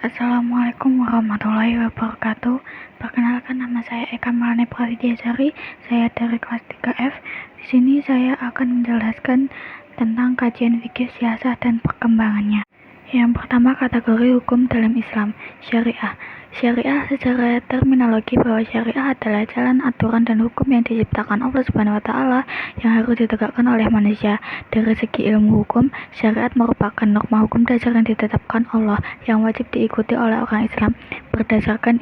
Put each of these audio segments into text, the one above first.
Assalamualaikum warahmatullahi wabarakatuh. Perkenalkan, nama saya Eka Malane Pravidyasari. Saya dari kelas 3F. Di sini saya akan menjelaskan tentang kajian fikih siasah dan perkembangannya. Yang pertama, kategori hukum dalam Islam. Syariah. Syariah secara terminologi bahwa syariah adalah jalan, aturan, dan hukum yang diciptakan Allah Subhanahu wa Ta'ala yang harus ditegakkan oleh manusia. Dari segi ilmu hukum, syariat merupakan norma hukum dasar yang ditetapkan Allah yang wajib diikuti oleh orang Islam berdasarkan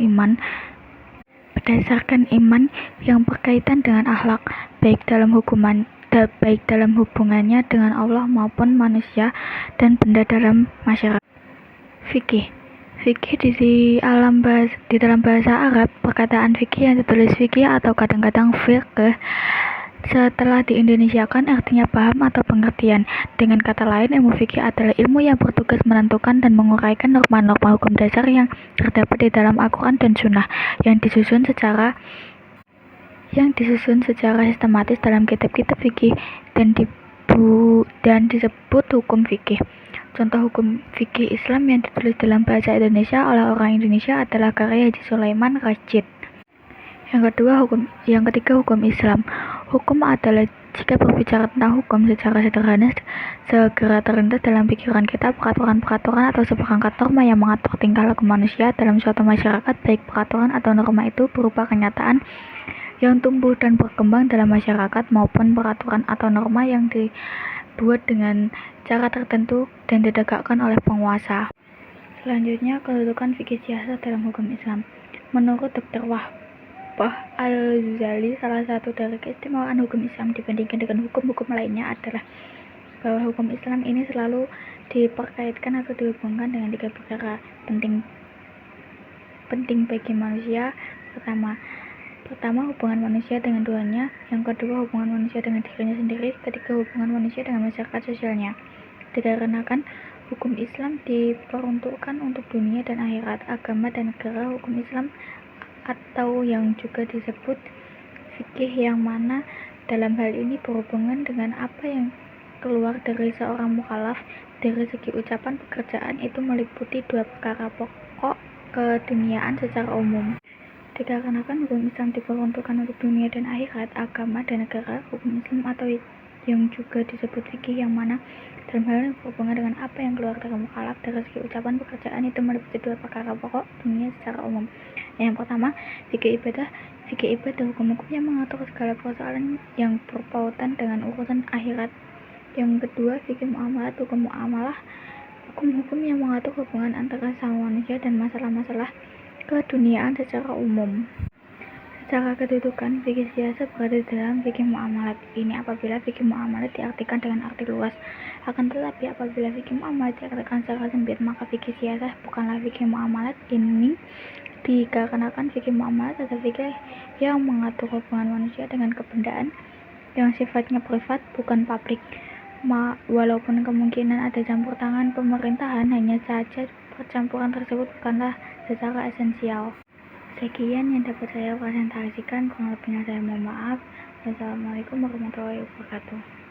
iman yang berkaitan dengan akhlak, baik dalam hubungannya dengan Allah maupun manusia dan benda dalam masyarakat. Fikih. Fikih di dalam bahasa Arab, perkataan fikih yang ditulis fikih atau kadang-kadang fiqh setelah diindonesiakan artinya paham atau pengertian. Dengan kata lain, ilmu fikih adalah ilmu yang bertugas menentukan dan menguraikan norma-norma hukum dasar yang terdapat di dalam Al-Quran dan Sunnah yang disusun secara sistematis dalam kitab-kitab fikih dan disebut hukum fikih. Contoh hukum fikih Islam yang ditulis dalam bahasa Indonesia oleh orang Indonesia adalah karya Haji Sulaiman Rashid. Yang ketiga, hukum Islam. Hukum adalah, jika berbicara tentang hukum secara sederhana, segera terlintas dalam pikiran kita peraturan-peraturan atau seperangkat norma yang mengatur tingkah laku manusia dalam suatu masyarakat, baik peraturan atau norma itu berupa kenyataan yang tumbuh dan berkembang dalam masyarakat maupun peraturan atau norma yang dibuat dengan cara tertentu dan ditegakkan oleh penguasa. Selanjutnya, kedudukan fikih siasah dalam hukum Islam. Menurut Dr. Wahbah Al-Ghazali, salah satu dari keistimewaan hukum Islam dibandingkan dengan hukum-hukum lainnya adalah bahwa hukum Islam ini selalu diperkaitkan atau dihubungkan dengan tiga perkara penting bagi manusia. Pertama, hubungan manusia dengan Tuhannya. Yang kedua, hubungan manusia dengan dirinya sendiri. Ketiga, hubungan manusia dengan masyarakat sosialnya. Dikarenakan hukum Islam diperuntukkan untuk dunia dan akhirat, agama dan negara, hukum Islam atau yang juga disebut fikih yang mana dalam hal ini berhubungan dengan apa yang keluar dari seorang mukallaf dari segi ucapan pekerjaan itu meliputi dua perkara pokok keduniaan secara umum. Dikarenakan hukum Islam diperuntukkan untuk dunia dan akhirat, agama dan negara, hukum Islam atau yang juga disebut fikih yang mana dalam hal ini berhubungan dengan apa yang keluar dari mukallaf dari segi ucapan pekerjaan itu meliputi dua perkara pokok dunia secara umum. Yang pertama, fikih ibadah. Fikih ibadah hukum-hukum yang mengatur segala persoalan yang berpautan dengan urusan akhirat. Yang kedua, fikih muamalat. Hukum-hukum yang mengatur hubungan antara sama manusia dan masalah-masalah keduniaan secara umum. Secara kedudukan, fikih siasah berada dalam fikih muamalat ini apabila fikih muamalat diartikan dengan arti luas. Akan tetapi apabila fikih muamalat diartikan secara sempit, maka fikih siasah bukanlah fikih muamalat ini, dikarenakan fikih muamalat adalah fikih yang mengatur hubungan manusia dengan kebendaan yang sifatnya privat, bukan publik. Walaupun kemungkinan ada campur tangan pemerintahan, hanya saja percampuran tersebut bukanlah secara esensial. Sekian yang dapat saya presentasikan, kurang lebihnya saya mohon maaf. Wassalamualaikum warahmatullahi wabarakatuh.